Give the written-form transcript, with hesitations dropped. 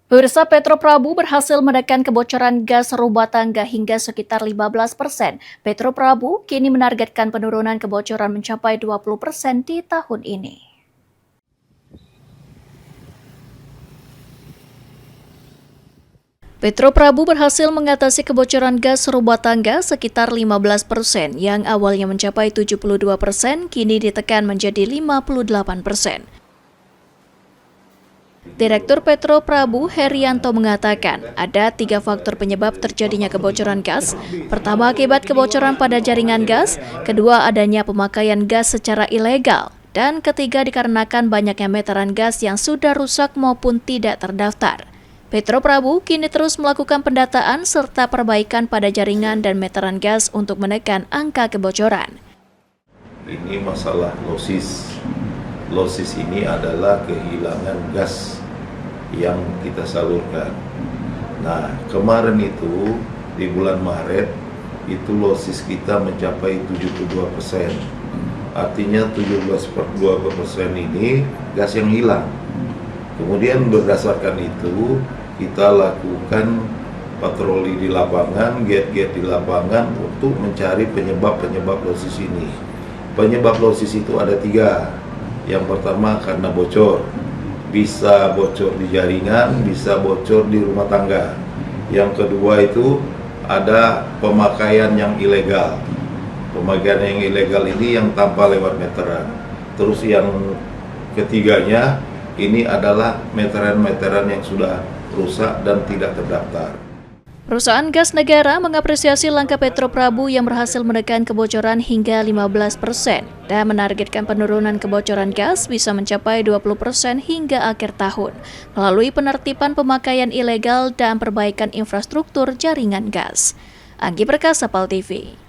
Pemirsa, Petro Prabu berhasil menekan kebocoran gas rumah tangga hingga sekitar 15%. Petro Prabu kini menargetkan penurunan kebocoran mencapai 20% di tahun ini. Petro Prabu berhasil mengatasi kebocoran gas rumah tangga sekitar 15% yang awalnya mencapai 72%, kini ditekan menjadi 58%. Direktur Petro Prabu Herianto mengatakan ada 3 faktor penyebab terjadinya kebocoran gas. Pertama, akibat kebocoran pada jaringan gas, kedua adanya pemakaian gas secara ilegal, dan ketiga dikarenakan banyaknya meteran gas yang sudah rusak maupun tidak terdaftar. Petro Prabu kini terus melakukan pendataan serta perbaikan pada jaringan dan meteran gas untuk menekan angka kebocoran. Ini masalah losis. Losis ini adalah kehilangan gas yang kita salurkan. Nah, kemarin itu di bulan Maret itu losis kita mencapai 72%. Artinya 17,2% ini gas yang hilang. Kemudian berdasarkan itu kita lakukan patroli di lapangan, gate-gate di lapangan untuk mencari penyebab losis ini. Penyebab losis itu ada 3. Yang pertama karena bocor, bisa bocor di jaringan, bisa bocor di rumah tangga. Yang kedua itu ada pemakaian yang ilegal. Pemakaian yang ilegal ini yang tanpa lewat meteran. Terus yang ketiganya ini adalah meteran-meteran yang sudah rusak dan tidak terdaftar. Perusahaan gas negara mengapresiasi langkah Petro Prabu yang berhasil menekan kebocoran hingga 15% dan menargetkan penurunan kebocoran gas bisa mencapai 20% hingga akhir tahun melalui penertiban pemakaian ilegal dan perbaikan infrastruktur jaringan gas. Anggi Perkasa, PAL TV.